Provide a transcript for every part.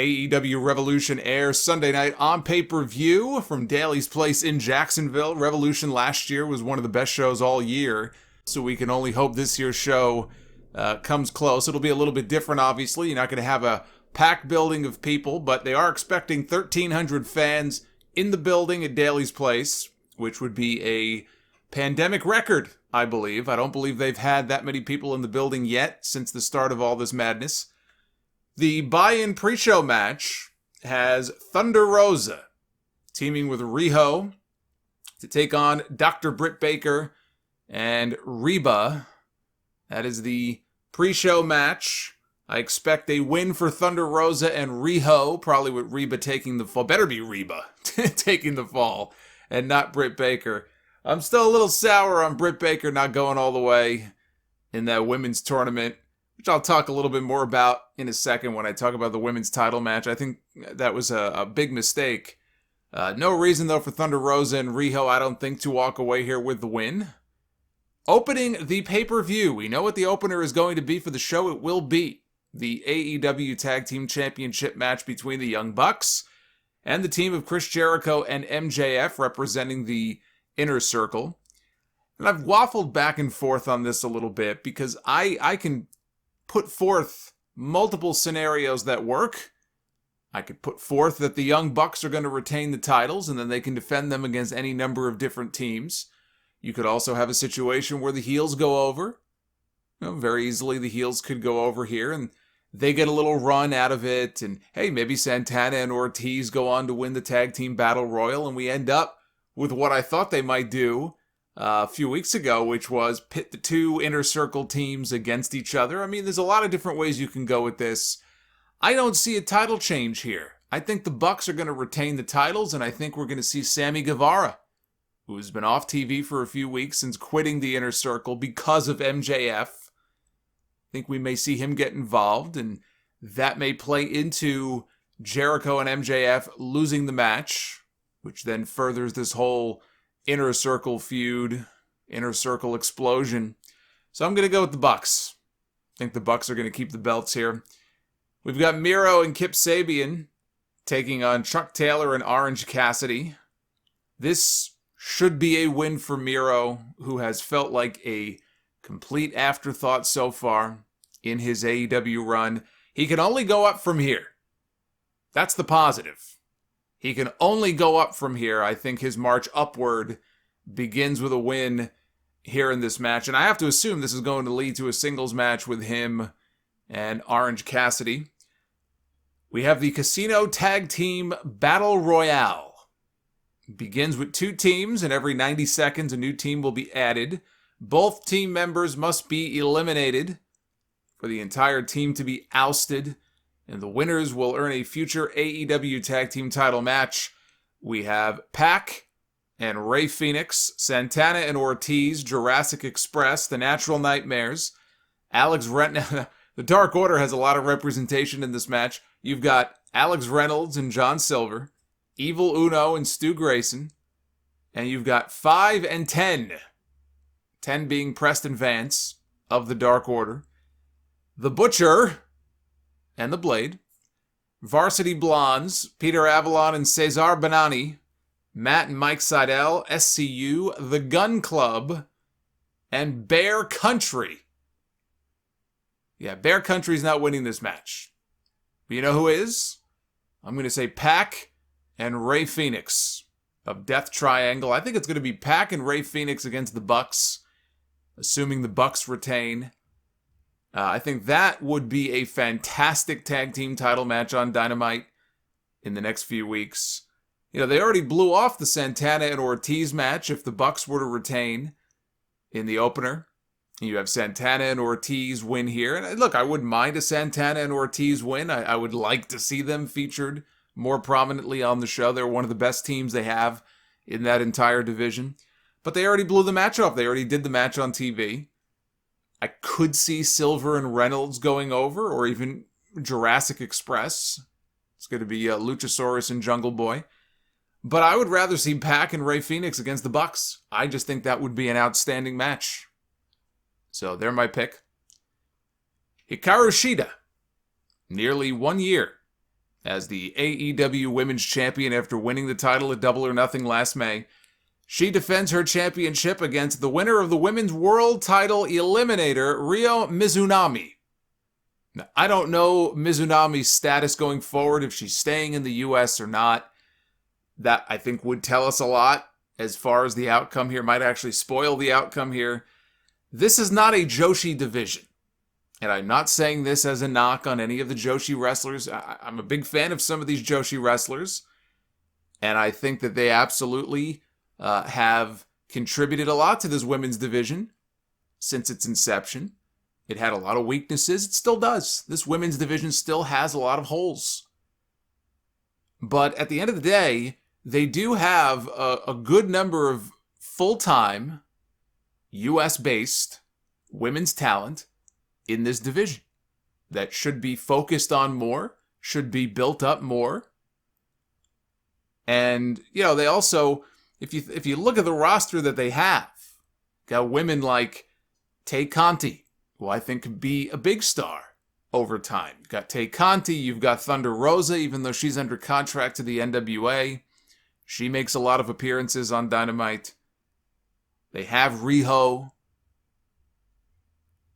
AEW Revolution airs Sunday night on pay-per-view from Daly's Place in Jacksonville. Revolution last year was one of the best shows all year, so we can only hope this year's show comes close. It'll be a little bit different, obviously. You're not going to have a packed building of people, but they are expecting 1,300 fans in the building at Daly's Place, which would be a pandemic record, I believe. I don't believe they've had that many people in the building yet since the start of all this madness. The buy-in pre-show match has Thunder Rosa teaming with Riho to take on Dr. Britt Baker and Reba. That is the pre-show match. I expect a win for Thunder Rosa and Riho, probably with Reba taking the fall. Better be Reba taking the fall and not Britt Baker. I'm still a little sour on Britt Baker not going all the way in that women's tournament, which I'll talk a little bit more about in a second when I talk about the women's title match. I think that was a big mistake. No reason, though, for Thunder Rosa and Riho, I don't think, to walk away here with the win. Opening the pay-per-view. We know what the opener is going to be for the show. It will be the AEW Tag Team Championship match between the Young Bucks and the team of Chris Jericho and MJF representing the Inner Circle. And I've waffled back and forth on this a little bit because I can put forth multiple scenarios that work. I could put forth that the Young Bucks are going to retain the titles and then they can defend them against any number of different teams. You could also have a situation where the heels go over. Very easily the heels could go over here and they get a little run out of it. And hey, maybe Santana and Ortiz go on to win the Tag Team Battle Royal and we end up with what I thought they might do a few weeks ago, which was pit the two Inner Circle teams against each other. I mean, there's a lot of different ways you can go with this. I don't see a title change here. I think the Bucks are going to retain the titles, and I think we're going to see Sammy Guevara, who has been off TV for a few weeks since quitting the Inner Circle because of MJF. I think we may see him get involved, and that may play into Jericho and MJF losing the match, which then furthers this whole Inner Circle feud, Inner Circle explosion. So I'm going to go with the Bucks. I think the Bucks are going to keep the belts here. We've got Miro and Kip Sabian taking on Chuck Taylor and Orange Cassidy. This should be a win for Miro, who has felt like a complete afterthought so far in his AEW run. He can only go up from here. That's the positive. He can only go up from here. I think his march upward begins with a win here in this match. And I have to assume this is going to lead to a singles match with him and Orange Cassidy. We have the Casino Tag Team Battle Royale. It begins with two teams, and every 90 seconds a new team will be added. Both team members must be eliminated for the entire team to be ousted, and the winners will earn a future AEW Tag Team title match. We have Pac and Rey Fenix, Santana and Ortiz, Jurassic Express, The Natural Nightmares, Alex Reynolds. The Dark Order has a lot of representation in this match. You've got Alex Reynolds and John Silver, Evil Uno and Stu Grayson, and you've got 5 and 10. 10 being Preston Vance of the Dark Order, The Butcher and The Blade, Varsity Blondes, Peter Avalon and Cesar Bonani, Matt and Mike Seidel, SCU, The Gun Club, and Bear Country. Yeah, Bear Country's not winning this match. But you know who is? I'm going to say Pac and Rey Fenix of Death Triangle. I think it's going to be Pac and Rey Fenix against the Bucks, assuming the Bucks retain. I think that would be a fantastic tag team title match on Dynamite in the next few weeks. You know, they already blew off the Santana and Ortiz match if the Bucks were to retain in the opener. You have Santana and Ortiz win here. And look, I wouldn't mind a Santana and Ortiz win. I would like to see them featured more prominently on the show. They're one of the best teams they have in that entire division. But they already blew the match off. They already did the match on TV. I could see Silver and Reynolds going over, or even Jurassic Express. It's going to be Luchasaurus and Jungle Boy. But I would rather see Pac and Rey Fenix against the Bucks. I just think that would be an outstanding match. So they're my pick. Hikaru Shida, nearly 1 year as the AEW Women's Champion after winning the title at Double or Nothing last May. She defends her championship against the winner of the Women's World Title Eliminator, Ryo Mizunami. Now, I don't know Mizunami's status going forward, if she's staying in the U.S. or not. That, I think, would tell us a lot as far as the outcome here. Might actually spoil the outcome here. This is not a Joshi division. And I'm not saying this as a knock on any of the Joshi wrestlers. I'm a big fan of some of these Joshi wrestlers. And I think that they absolutely have contributed a lot to this women's division since its inception. It had a lot of weaknesses. It still does. This women's division still has a lot of holes. But at the end of the day, they do have a good number of full-time, U.S.-based women's talent in this division that should be focused on more, should be built up more. And, you know, they also, if you look at the roster that they have, got women like Tay Conti, who I think could be a big star over time. You've got Tay Conti, you've got Thunder Rosa, even though she's under contract to the NWA. She makes a lot of appearances on Dynamite. They have Riho.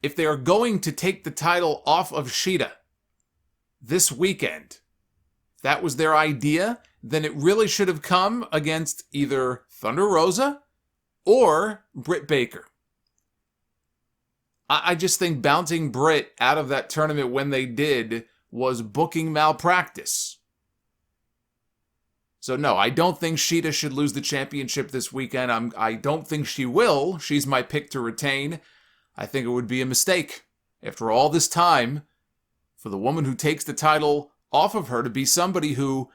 If they are going to take the title off of Shida this weekend, if that was their idea, then it really should have come against either Thunder Rosa or Britt Baker. I just think bouncing Britt out of that tournament when they did was booking malpractice. So no, I don't think Shida should lose the championship this weekend. I don't think she will. She's my pick to retain. I think it would be a mistake, after all this time, for the woman who takes the title off of her to be somebody who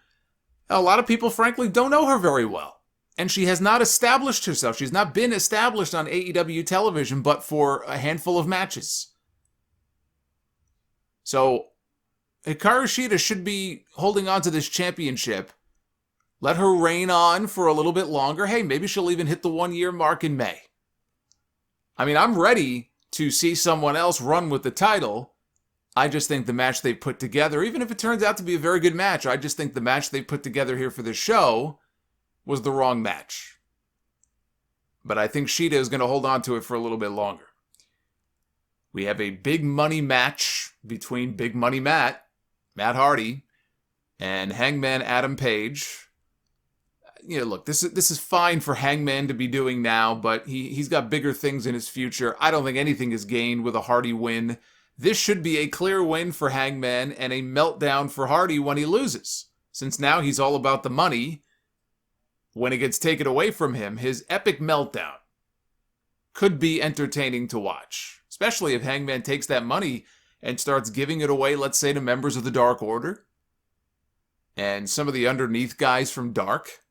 a lot of people, frankly, don't know her very well. And she has not established herself. She's not been established on AEW television, but for a handful of matches. So, Hikaru Shida should be holding on to this championship. Let her reign on for a little bit longer. Hey, maybe she'll even hit the 1-year mark in May. I mean, I'm ready to see someone else run with the title. I just think the match they put together, even if it turns out to be a very good match, I just think the match they put together here for this show was the wrong match. But I think Shida is going to hold on to it for a little bit longer. We have a big money match between Big Money Matt Hardy, and Hangman Adam Page. You know, look, this is fine for Hangman to be doing now, but he's got bigger things in his future. I don't think anything is gained with a Hardy win. This should be a clear win for Hangman and a meltdown for Hardy when he loses, since now he's all about the money. When it gets taken away from him, his epic meltdown could be entertaining to watch, especially if Hangman takes that money and starts giving it away, let's say, to members of the Dark Order and some of the underneath guys from Dark.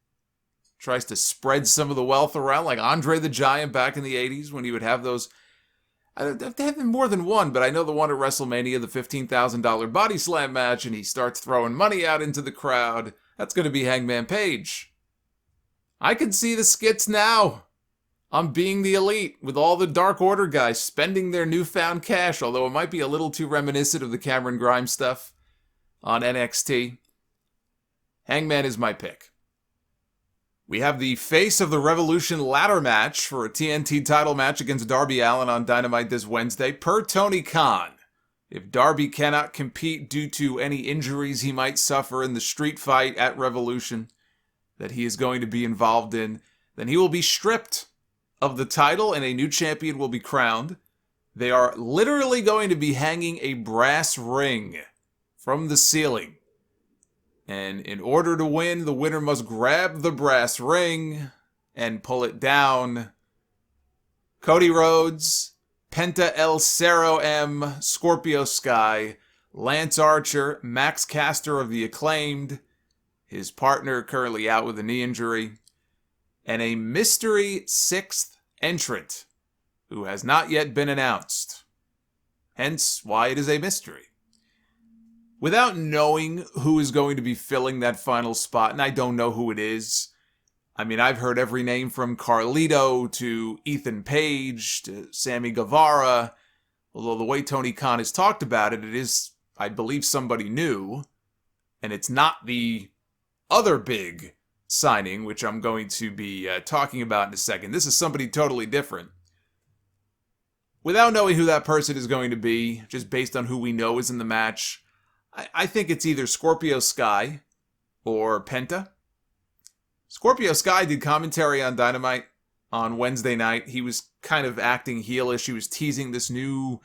Tries to spread some of the wealth around, like Andre the Giant back in the 80s when he would have those. There have been more than one, but I know the one at WrestleMania, the $15,000 body slam match, and he starts throwing money out into the crowd. That's going to be Hangman Page. I can see the skits now on Being the Elite with all the Dark Order guys spending their newfound cash, although it might be a little too reminiscent of the Cameron Grimes stuff on NXT. Hangman is my pick. We have the Face of the Revolution ladder match for a TNT title match against Darby Allin on Dynamite this Wednesday. Per Tony Khan, if Darby cannot compete due to any injuries he might suffer in the street fight at Revolution that he is going to be involved in, then he will be stripped of the title and a new champion will be crowned. They are literally going to be hanging a brass ring from the ceiling. And in order to win, the winner must grab the brass ring and pull it down. Cody Rhodes, Penta El Cero M, Scorpio Sky, Lance Archer, Max Caster of the Acclaimed, his partner currently out with a knee injury, and a mystery sixth entrant who has not yet been announced. Hence why it is a mystery. Without knowing who is going to be filling that final spot, and I don't know who it is. I mean, I've heard every name from Carlito to Ethan Page to Sammy Guevara. Although the way Tony Khan has talked about it, it is, I believe, somebody new. And it's not the other big signing, which I'm going to be talking about in a second. This is somebody totally different. Without knowing who that person is going to be, just based on who we know is in the match, I think it's either Scorpio Sky or Penta. Scorpio Sky did commentary on Dynamite on Wednesday night. He was kind of acting heelish. He was teasing this new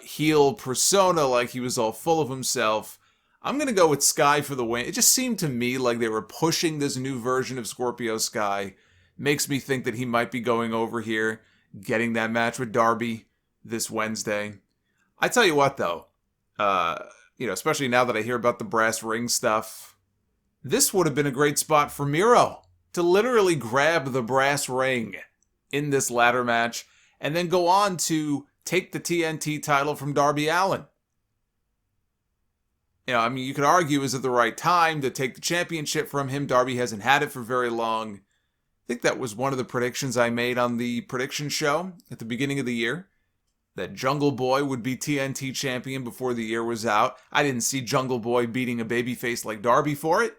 heel persona like he was all full of himself. I'm going to go with Sky for the win. It just seemed to me like they were pushing this new version of Scorpio Sky. Makes me think that he might be going over here, getting that match with Darby this Wednesday. I tell you what, though, especially now that I hear about the brass ring stuff, this would have been a great spot for Miro to literally grab the brass ring in this ladder match and then go on to take the TNT title from Darby Allin. You could argue, is it the right time to take the championship from him? Darby hasn't had it for very long. I think that was one of the predictions I made on the prediction show at the beginning of the year, that Jungle Boy would be TNT champion before the year was out. I didn't see Jungle Boy beating a babyface like Darby for it.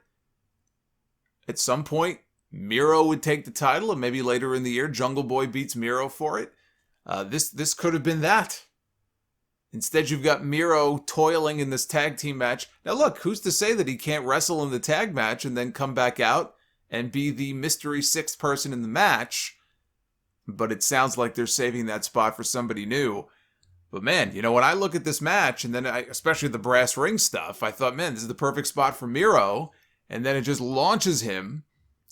At some point, Miro would take the title, and maybe later in the year, Jungle Boy beats Miro for it. This could have been that. Instead, you've got Miro toiling in this tag team match. Now look, who's to say that he can't wrestle in the tag match and then come back out and be the mystery sixth person in the match? But it sounds like they're saving that spot for somebody new. But man, when I look at this match, and then especially the brass ring stuff, I thought, man, this is the perfect spot for Miro. And then it just launches him,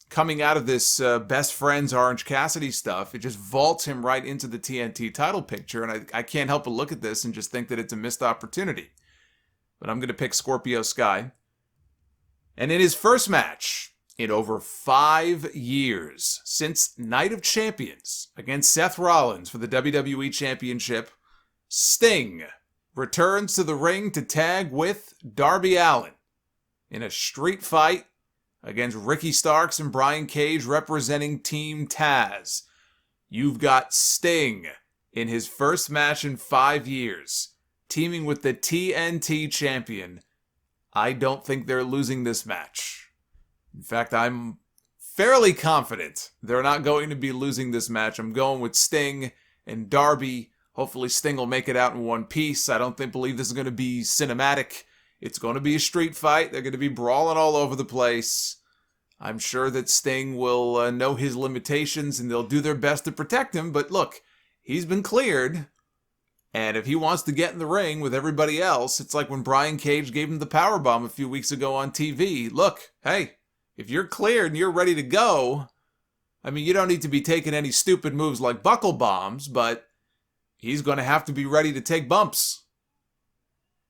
coming out of this best friends Orange Cassidy stuff. It just vaults him right into the TNT title picture. And I can't help but look at this and just think that it's a missed opportunity. But I'm going to pick Scorpio Sky. And in his first match in over 5 years, since Night of Champions against Seth Rollins for the WWE Championship, Sting returns to the ring to tag with Darby Allin in a street fight against Ricky Starks and Brian Cage representing Team Taz. You've got Sting in his first match in 5 years, teaming with the TNT champion. I don't think they're losing this match. In fact, I'm fairly confident they're not going to be losing this match. I'm going with Sting and Darby. Hopefully Sting will make it out in one piece. I don't believe this is going to be cinematic. It's going to be a street fight. They're going to be brawling all over the place. I'm sure that Sting will know his limitations and they'll do their best to protect him. But look, he's been cleared. And if he wants to get in the ring with everybody else, it's like when Brian Cage gave him the powerbomb a few weeks ago on TV. Look, hey, if you're cleared and you're ready to go, you don't need to be taking any stupid moves like buckle bombs, but he's going to have to be ready to take bumps.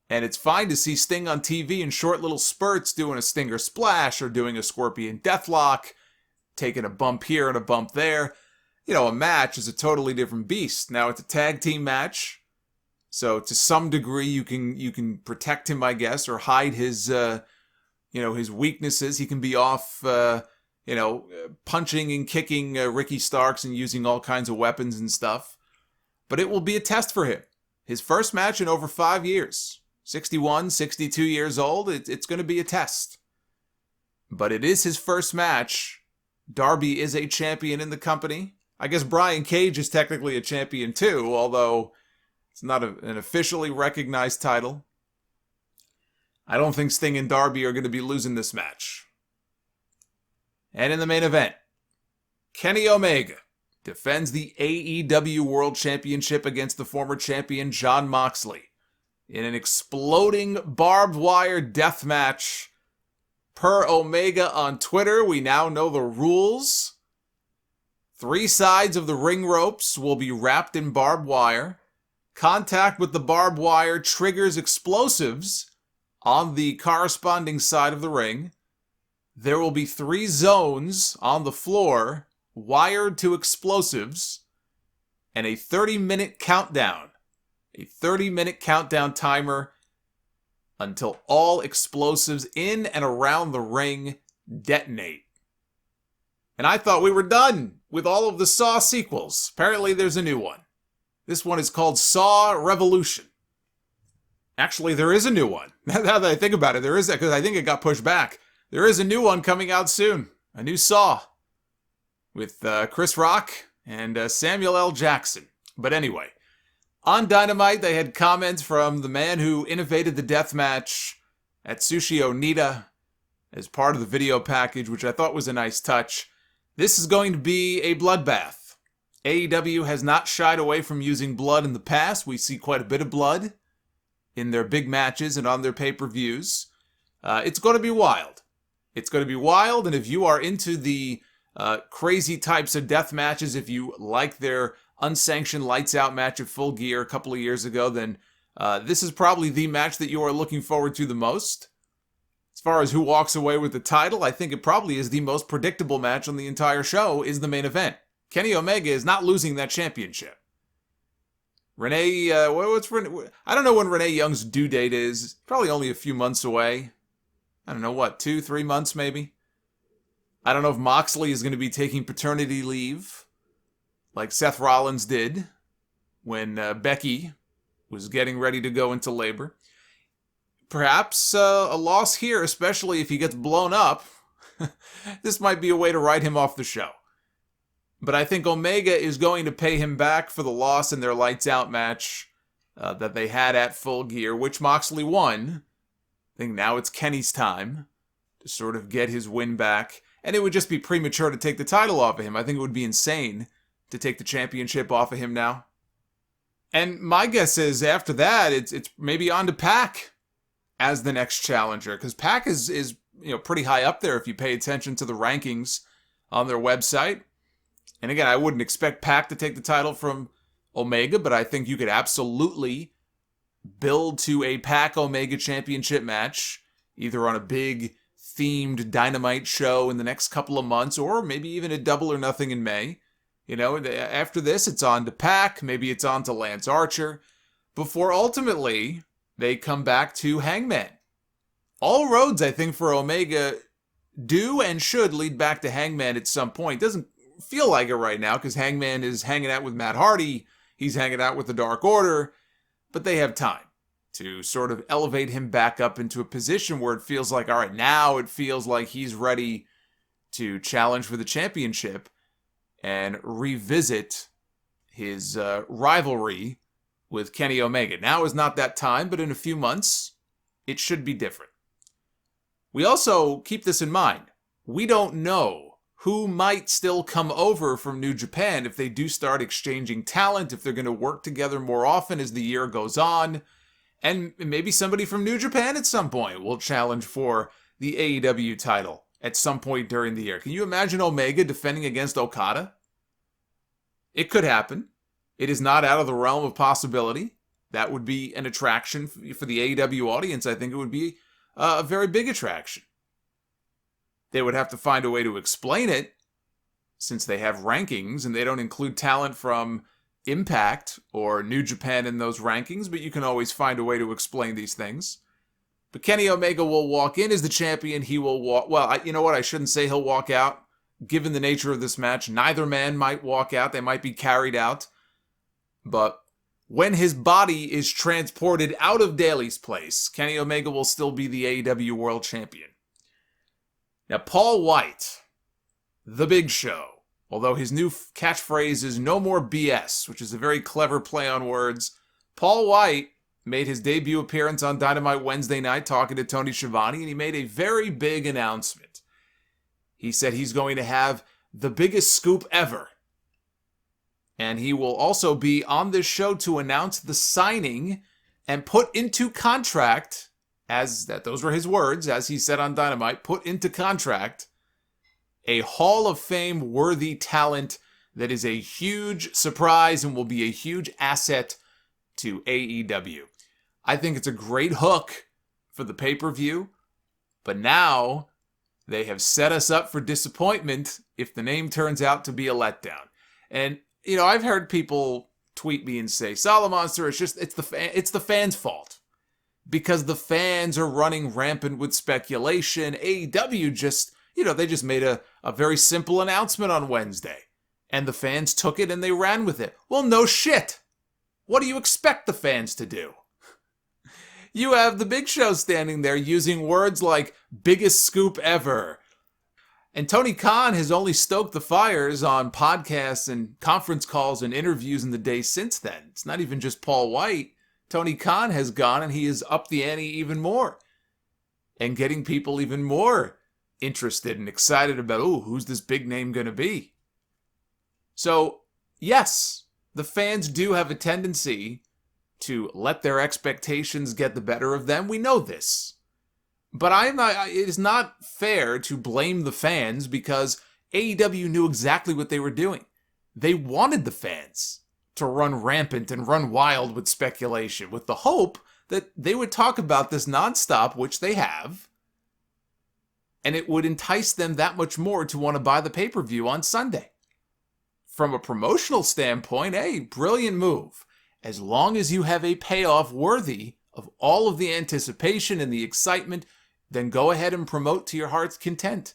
And it's fine to see Sting on TV in short little spurts doing a Stinger Splash or doing a Scorpion Deathlock, taking a bump here and a bump there. A match is a totally different beast. Now, it's a tag team match, so to some degree you can protect him, I guess, or hide his his weaknesses. He can be off punching and kicking Ricky Starks and using all kinds of weapons and stuff. But it will be a test for him. His first match in over 5 years. 61, 62 years old, it's going to be a test. But it is his first match. Darby is a champion in the company. I guess Brian Cage is technically a champion too, although it's not an officially recognized title. I don't think Sting and Darby are going to be losing this match. And in the main event, Kenny Omega defends the AEW World Championship against the former champion Jon Moxley in an exploding barbed wire death match. Per Omega on Twitter, we now know the rules. 3 sides of the ring ropes will be wrapped in barbed wire. Contact with the barbed wire triggers explosives on the corresponding side of the ring. There will be 3 zones on the floor wired to explosives and a 30-minute countdown. A 30-minute countdown timer until all explosives in and around the ring detonate. And I thought we were done with all of the Saw sequels. Apparently there's a new one. This one is called Saw Revolution. Actually, there is a new one. Now that I think about it, there is that, because I think it got pushed back. There is a new one coming out soon. A new Saw. With Chris Rock and Samuel L. Jackson. But anyway, on Dynamite, they had comments from the man who innovated the death match, Atsushi Onita, as part of the video package, which I thought was a nice touch. This is going to be a bloodbath. AEW has not shied away from using blood in the past. We see quite a bit of blood in their big matches and on their pay-per-views. It's going to be wild. It's going to be wild, and if you are into the crazy types of death matches, if you like their unsanctioned lights out match at Full Gear a couple of years ago, then this is probably the match that you are looking forward to the most. As far as who walks away with the title, I think it probably is the most predictable match on the entire show, is the main event. Kenny Omega is not losing that championship. Renee, I don't know when Renee Young's due date is. Probably only a few months away. I don't know, 2-3 months maybe? I don't know if Moxley is going to be taking paternity leave, like Seth Rollins did when Becky was getting ready to go into labor. Perhaps a loss here, especially if he gets blown up. This might be a way to write him off the show. But I think Omega is going to pay him back for the loss in their Lights Out match that they had at Full Gear, which Moxley won. I think now it's Kenny's time to sort of get his win back. And it would just be premature to take the title off of him. I think it would be insane to take the championship off of him now. And my guess is after that, it's maybe on to Pac as the next challenger. Because Pac is pretty high up there if you pay attention to the rankings on their website. And again, I wouldn't expect Pac to take the title from Omega, but I think you could absolutely build to a Pac-Omega championship match, either on a big themed Dynamite show in the next couple of months, or maybe even a Double or Nothing in May. After this, it's on to Pac, maybe it's on to Lance Archer, before ultimately they come back to Hangman. All roads, I think, for Omega do and should lead back to Hangman at some point. Doesn't feel like it right now, because Hangman is hanging out with Matt Hardy, he's hanging out with the Dark Order, but they have time to sort of elevate him back up into a position where it feels like, all right, now it feels like he's ready to challenge for the championship and revisit his rivalry with Kenny Omega. Now is not that time, but in a few months, it should be different. We also keep this in mind. We don't know who might still come over from New Japan if they do start exchanging talent, if they're going to work together more often as the year goes on. And maybe somebody from New Japan at some point will challenge for the AEW title at some point during the year. Can you imagine Omega defending against Okada? It could happen. It is not out of the realm of possibility. That would be an attraction for the AEW audience. I think it would be a very big attraction. They would have to find a way to explain it, since they have rankings and they don't include talent from Impact or New Japan in those rankings, but you can always find a way to explain these things. But Kenny Omega will walk in as the champion. He will walk... Well, you know what? I shouldn't say he'll walk out. Given the nature of this match, neither man might walk out. They might be carried out. But when his body is transported out of Daly's place, Kenny Omega will still be the AEW World Champion. Now, Paul Wight, The Big Show, although his new catchphrase is no more BS, which is a very clever play on words, Paul Wight made his debut appearance on Dynamite Wednesday night talking to Tony Schiavone, and he made a very big announcement. He said he's going to have the biggest scoop ever. And he will also be on this show to announce the signing and put into contract, those were his words, as he said on Dynamite, put into contract a Hall of Fame worthy talent that is a huge surprise and will be a huge asset to AEW. I think it's a great hook for the pay-per-view, but now they have set us up for disappointment if the name turns out to be a letdown. And, I've heard people tweet me and say, Solomonster, it's the fans' fault. Because the fans are running rampant with speculation. AEW they just made a very simple announcement on Wednesday. And the fans took it and they ran with it. Well, no shit. What do you expect the fans to do? You have the Big Show standing there using words like biggest scoop ever. And Tony Khan has only stoked the fires on podcasts and conference calls and interviews in the days since then. It's not even just Paul Wight. Tony Khan has gone and he has upped the ante even more. And getting people even more interested and excited about, who's this big name going to be? So, yes, the fans do have a tendency to let their expectations get the better of them. We know this. But it is not fair to blame the fans because AEW knew exactly what they were doing. They wanted the fans to run rampant and run wild with speculation, with the hope that they would talk about this nonstop, which they have, and it would entice them that much more to want to buy the pay-per-view on Sunday. From a promotional standpoint, brilliant move. As long as you have a payoff worthy of all of the anticipation and the excitement, then go ahead and promote to your heart's content.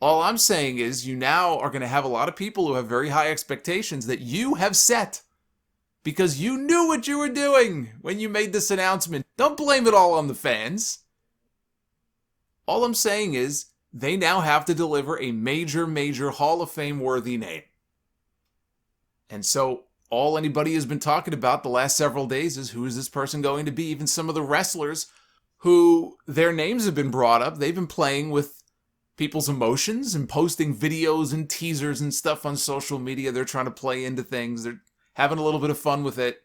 All I'm saying is you now are going to have a lot of people who have very high expectations that you have set because you knew what you were doing when you made this announcement. Don't blame it all on the fans. All I'm saying is they now have to deliver a major, major Hall of Fame worthy name. And so all anybody has been talking about the last several days is who is this person going to be? Even some of the wrestlers who their names have been brought up, they've been playing with people's emotions and posting videos and teasers and stuff on social media. They're trying to play into things. They're having a little bit of fun with it.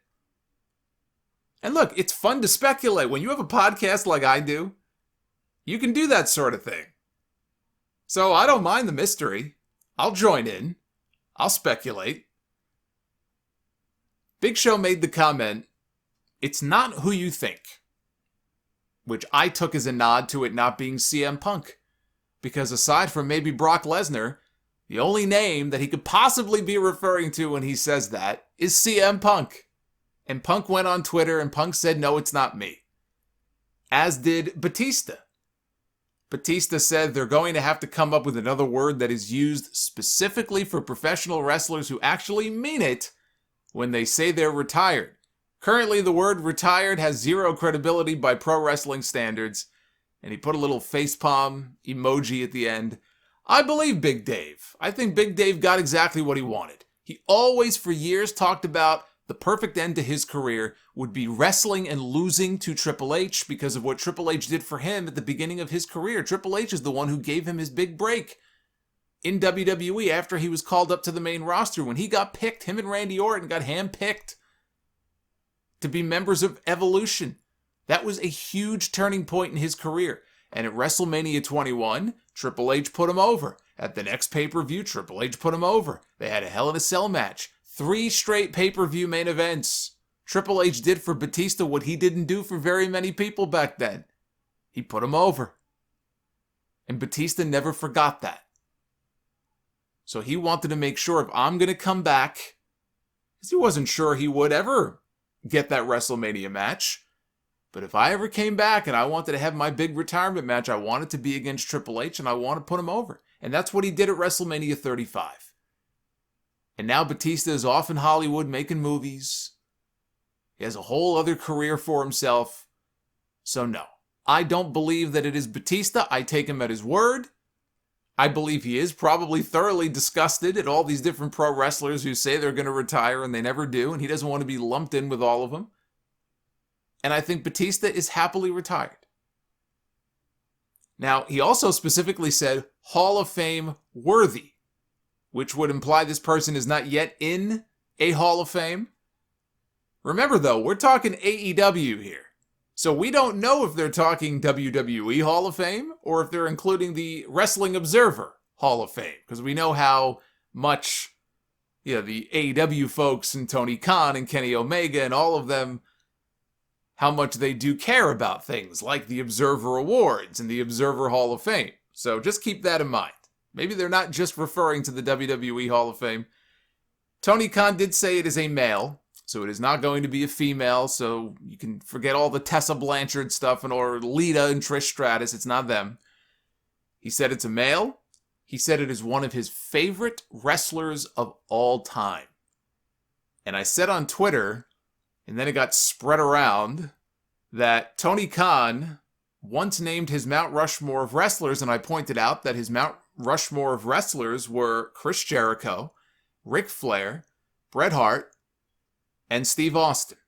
And look, it's fun to speculate. When you have a podcast like I do, you can do that sort of thing. So I don't mind the mystery. I'll join in. I'll speculate. Big Show made the comment, it's not who you think, which I took as a nod to it not being CM Punk. Because aside from maybe Brock Lesnar, the only name that he could possibly be referring to when he says that is CM Punk. And Punk went on Twitter and Punk said, no, it's not me. As did Batista. Batista said they're going to have to come up with another word that is used specifically for professional wrestlers who actually mean it when they say they're retired. Currently, the word retired has zero credibility by pro wrestling standards. And he put a little facepalm emoji at the end. I believe Big Dave. I think Big Dave got exactly what he wanted. He always, for years, talked about the perfect end to his career would be wrestling and losing to Triple H because of what Triple H did for him at the beginning of his career. Triple H is the one who gave him his big break in WWE after he was called up to the main roster. When he got picked, him and Randy Orton got handpicked to be members of Evolution. That was a huge turning point in his career. And at WrestleMania 21, Triple H put him over. At the next pay-per-view, Triple H put him over. They had a Hell in a Cell match. 3 straight pay-per-view main events. Triple H did for Batista what he didn't do for very many people back then. He put him over. And Batista never forgot that. So he wanted to make sure if I'm going to come back, because he wasn't sure he would ever get that WrestleMania match, but if I ever came back and I wanted to have my big retirement match, I wanted to be against Triple H and I want to put him over. And that's what he did at WrestleMania 35. And now Batista is off in Hollywood making movies. He has a whole other career for himself. So no, I don't believe that it is Batista. I take him at his word. I believe he is probably thoroughly disgusted at all these different pro wrestlers who say they're going to retire and they never do, and he doesn't want to be lumped in with all of them. And I think Batista is happily retired. Now, he also specifically said Hall of Fame worthy, which would imply this person is not yet in a Hall of Fame. Remember, though, we're talking AEW here. So we don't know if they're talking WWE Hall of Fame or if they're including the Wrestling Observer Hall of Fame, because we know how much the AEW folks and Tony Khan and Kenny Omega and all of them, how much they do care about things like the Observer Awards and the Observer Hall of Fame. So just keep that in mind. Maybe they're not just referring to the WWE Hall of Fame. Tony Khan did say it is a male, so it is not going to be a female, so you can forget all the Tessa Blanchard stuff or Lita and Trish Stratus. It's not them. He said it's a male. He said it is one of his favorite wrestlers of all time. And I said on Twitter, and then it got spread around, that Tony Khan once named his Mount Rushmore of wrestlers, and I pointed out that his Mount Rushmore of wrestlers were Chris Jericho, Ric Flair, Bret Hart, and Steve Austin.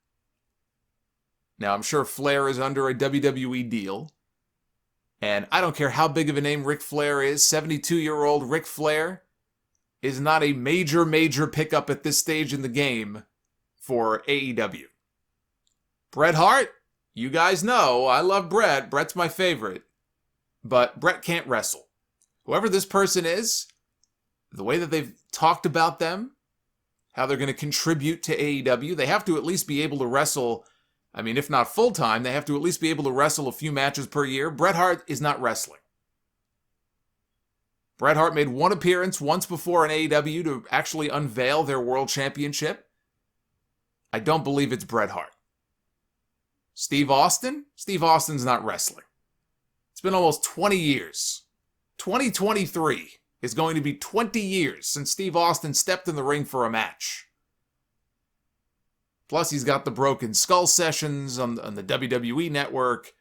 Now, I'm sure Flair is under a WWE deal, and I don't care how big of a name Ric Flair is, 72-year-old Ric Flair is not a major pickup at this stage in the game for AEW. Bret Hart, you guys know, I love Bret. Bret's my favorite. But Bret can't wrestle. Whoever this person is, the way that they've talked about them, how they're going to contribute to AEW, they have to at least be able to wrestle. I mean, if not full-time, they have to at least be able to wrestle a few matches per year. Bret Hart is not wrestling. Bret Hart made one appearance once before in AEW to actually unveil their world championship. I don't believe it's Bret Hart. Steve Austin? Steve Austin's not wrestling. It's been almost 20 years. 2023 is going to be 20 years since Steve Austin stepped in the ring for a match. Plus, he's got the Broken Skull sessions on the WWE Network.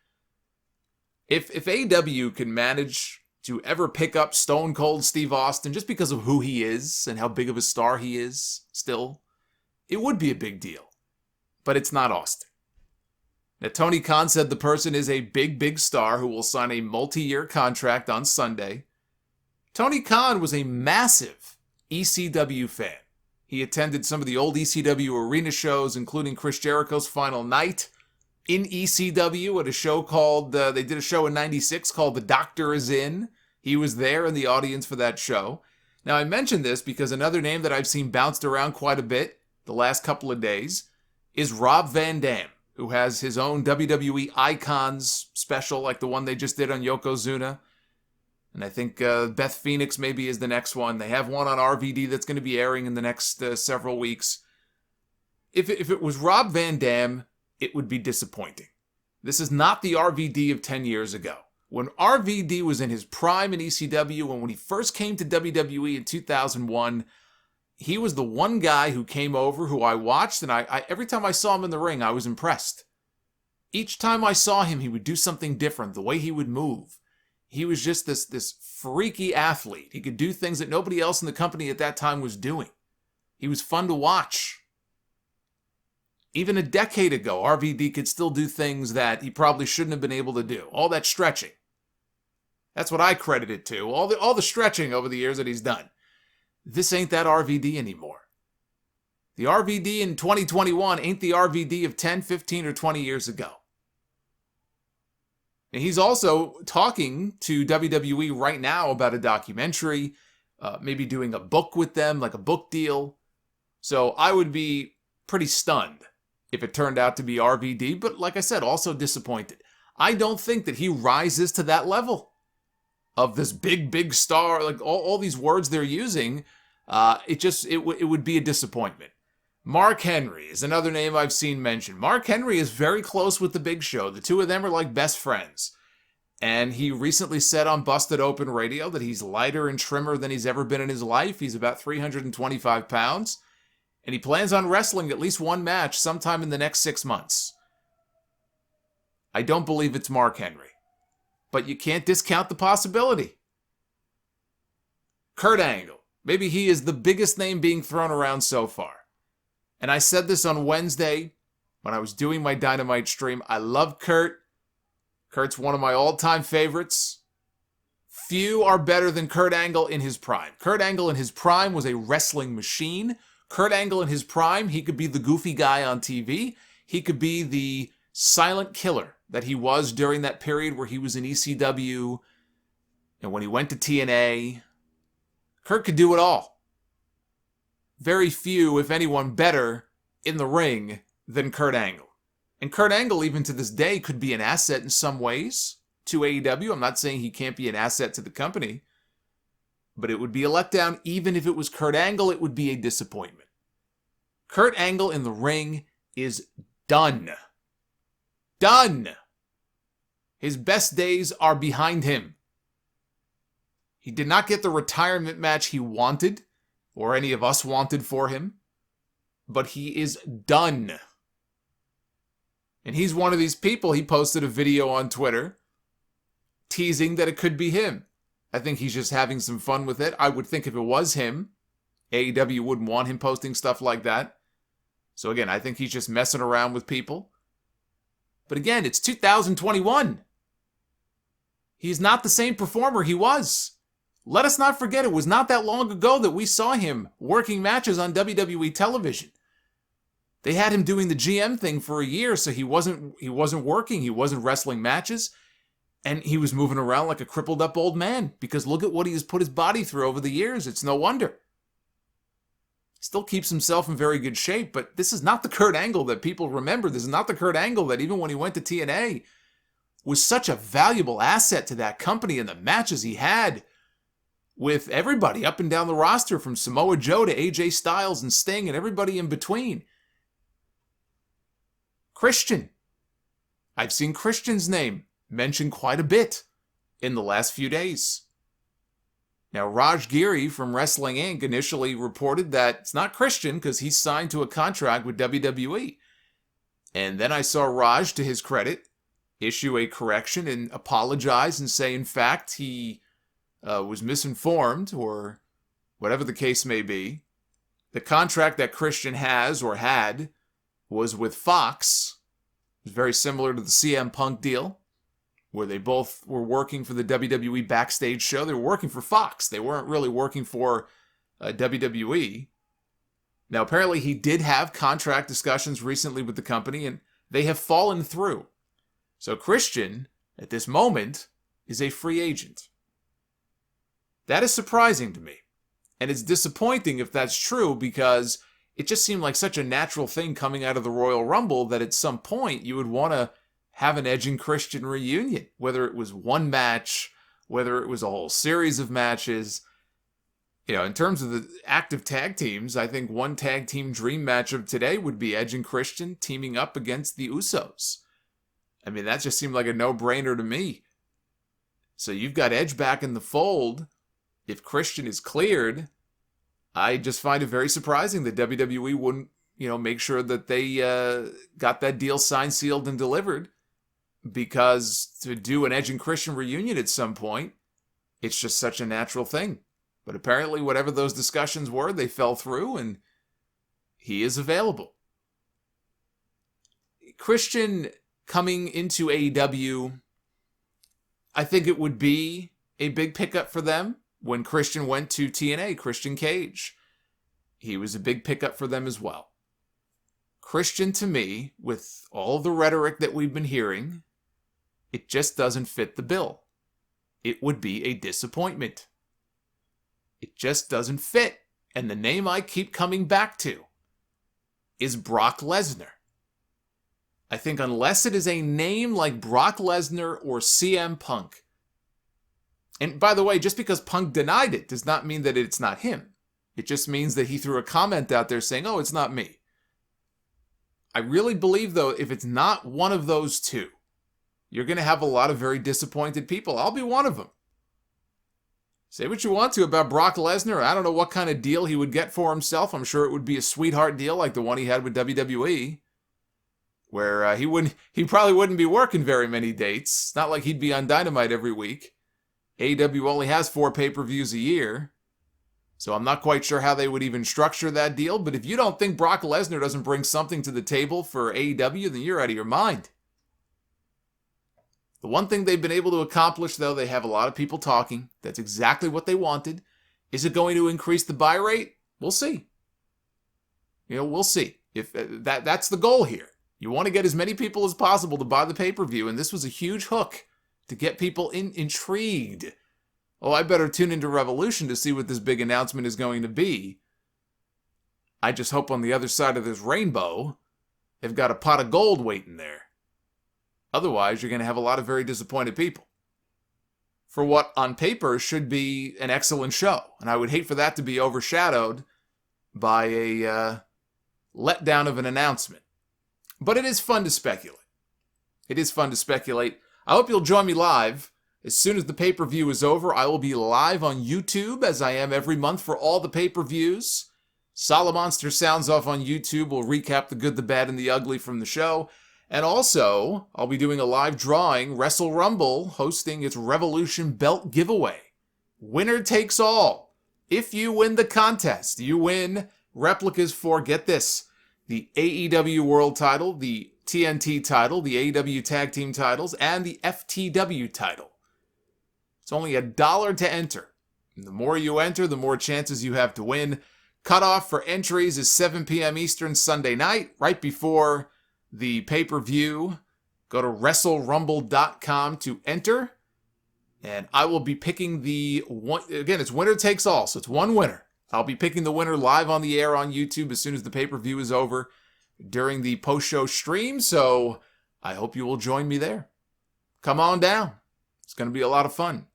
If AEW can manage to ever pick up Stone Cold Steve Austin just because of who he is and how big of a star he is still, it would be a big deal. But it's not Austin. Now, Tony Khan said the person is a big star who will sign a multi-year contract on Sunday. Tony Khan was a massive ECW fan. He attended some of the old ECW arena shows, including Chris Jericho's Final Night in ECW at a show called, they did a show in 96 called The Doctor Is In. He was there in the audience for that show. Now, I mention this because another name that I've seen bounced around quite a bit the last couple of days is Rob Van Dam, who has his own WWE Icons special, like the one they just did on Yokozuna. And I think Beth Phoenix maybe is the next one. They have one on RVD that's going to be airing in the next several weeks. If it was Rob Van Dam, it would be disappointing. This is not the RVD of 10 years ago. When RVD was in his prime in ECW, and when he first came to WWE in 2001, he was the one guy who came over who I watched, and I every time I saw him in the ring, I was impressed. Each time I saw him, he would do something different, the way he would move. He was just this freaky athlete. He could do things that nobody else in the company at that time was doing. He was fun to watch. Even a decade ago, RVD could still do things that he probably shouldn't have been able to do. All that stretching. That's what I credit it to. All the stretching over the years that he's done. This ain't that RVD anymore. The RVD in 2021 ain't the RVD of 10, 15, or 20 years ago. And he's also talking to WWE right now about a documentary, maybe doing a book with them, like a book deal. So I would be pretty stunned if it turned out to be RVD, but like I said, also disappointed. I don't think that he rises to that level of this big star, like all these words they're using. It would be a disappointment. Mark Henry is another name I've seen mentioned. Mark Henry is very close with the Big Show. The two of them are like best friends. And he recently said on Busted Open Radio that he's lighter and trimmer than he's ever been in his life. He's about 325 pounds. And he plans on wrestling at least one match sometime in the next 6 months. I don't believe it's Mark Henry. But you can't discount the possibility. Kurt Angle. Maybe he is the biggest name being thrown around so far. And I said this on Wednesday when I was doing my Dynamite stream. I love Kurt. Kurt's one of my all-time favorites. Few are better than Kurt Angle in his prime. Kurt Angle in his prime was a wrestling machine. Kurt Angle in his prime, he could be the goofy guy on TV. He could be the silent killer that he was during that period where he was in ECW and when he went to TNA. Kurt could do it all. Very few, if anyone, better in the ring than Kurt Angle. And Kurt Angle, even to this day, could be an asset in some ways to AEW. I'm not saying he can't be an asset to the company, but it would be a letdown. Even if it was Kurt Angle, it would be a disappointment. Kurt Angle in the ring is done. Done! His best days are behind him. He did not get the retirement match he wanted, or any of us wanted for him, but he is done. And he's one of these people. He posted a video on Twitter teasing that it could be him. I think he's just having some fun with it. I would think if it was him, AEW wouldn't want him posting stuff like that. So again, I think he's just messing around with people. But again, it's 2021. He's not the same performer he was. Let us not forget, it was not that long ago that we saw him working matches on WWE television. They had him doing the GM thing for a year, so he wasn't working, he wasn't wrestling matches, and he was moving around like a crippled up old man, because look at what he has put his body through over the years. It's no wonder. Still keeps himself in very good shape, but this is not the Kurt Angle that people remember. This is not the Kurt Angle that even when he went to TNA was such a valuable asset to that company and the matches he had with everybody up and down the roster, from Samoa Joe to AJ Styles and Sting and everybody in between. Christian. I've seen Christian's name mentioned quite a bit in the last few days. Now, Raj Giri from Wrestling Inc. initially reported that it's not Christian because he's signed to a contract with WWE. And then I saw Raj, to his credit, issue a correction and apologize and say, in fact, he was misinformed, or whatever the case may be. The contract that Christian has or had was with Fox. It was very similar to the CM Punk deal, where they both were working for the WWE Backstage show. They were working for Fox. They weren't really working for WWE. Now, apparently he did have contract discussions recently with the company, and they have fallen through. So Christian, at this moment, is a free agent. That is surprising to me. And it's disappointing if that's true, because it just seemed like such a natural thing coming out of the Royal Rumble that at some point you would want to have an Edge and Christian reunion, whether it was one match, whether it was a whole series of matches. You know, in terms of the active tag teams, I think one tag team dream match of today would be Edge and Christian teaming up against the Usos. I mean, that just seemed like a no-brainer to me. So you've got Edge back in the fold. If Christian is cleared, I just find it very surprising that WWE wouldn't, make sure that they got that deal signed, sealed, and delivered. Because to do an Edge and Christian reunion at some point, it's just such a natural thing. But apparently, whatever those discussions were, they fell through, and he is available. Christian coming into AEW, I think it would be a big pickup for them. When Christian went to TNA, Christian Cage, he was a big pickup for them as well. Christian, to me, with all the rhetoric that we've been hearing, it just doesn't fit the bill. It would be a disappointment. It just doesn't fit. And the name I keep coming back to is Brock Lesnar. I think unless it is a name like Brock Lesnar or CM Punk, and by the way, just because Punk denied it does not mean that it's not him. It just means that he threw a comment out there saying, oh, it's not me. I really believe, though, if it's not one of those two, you're going to have a lot of very disappointed people. I'll be one of them. Say what you want to about Brock Lesnar. I don't know what kind of deal he would get for himself. I'm sure it would be a sweetheart deal like the one he had with WWE, where he probably wouldn't be working very many dates. It's not like he'd be on Dynamite every week. AEW only has 4 pay-per-views a year, so I'm not quite sure how they would even structure that deal, but if you don't think Brock Lesnar doesn't bring something to the table for AEW, then you're out of your mind. The one thing they've been able to accomplish, though, they have a lot of people talking. That's exactly what they wanted. Is it going to increase the buy rate? We'll see. We'll see. If that's the goal here. You want to get as many people as possible to buy the pay-per-view, and this was a huge hook to get people intrigued. Oh, I better tune into Revolution to see what this big announcement is going to be. I just hope on the other side of this rainbow, they've got a pot of gold waiting there. Otherwise, you're going to have a lot of very disappointed people for what on paper should be an excellent show. And I would hate for that to be overshadowed by a letdown of an announcement. But it is fun to speculate. It is fun to speculate. I hope you'll join me live. As soon as the pay-per-view is over, I will be live on YouTube, as I am every month for all the pay-per-views. Solomonster Sounds Off on YouTube will recap the good, the bad, and the ugly from the show. And also, I'll be doing a live drawing, Wrestle Rumble, hosting its Revolution belt giveaway. Winner takes all. If you win the contest, you win replicas for, get this, the AEW World title, the TNT title, the AEW Tag Team titles, and the FTW title. It's only $1 to enter. And the more you enter, the more chances you have to win. Cutoff for entries is 7 p.m. Eastern Sunday night, right before the pay-per-view. Go to WrestleRumble.com to enter. And I will be picking the one. Again, it's winner takes all, so it's one winner. I'll be picking the winner live on the air on YouTube as soon as the pay-per-view is over during the post-show stream. So I hope you will join me there. Come on down. It's going to be a lot of fun.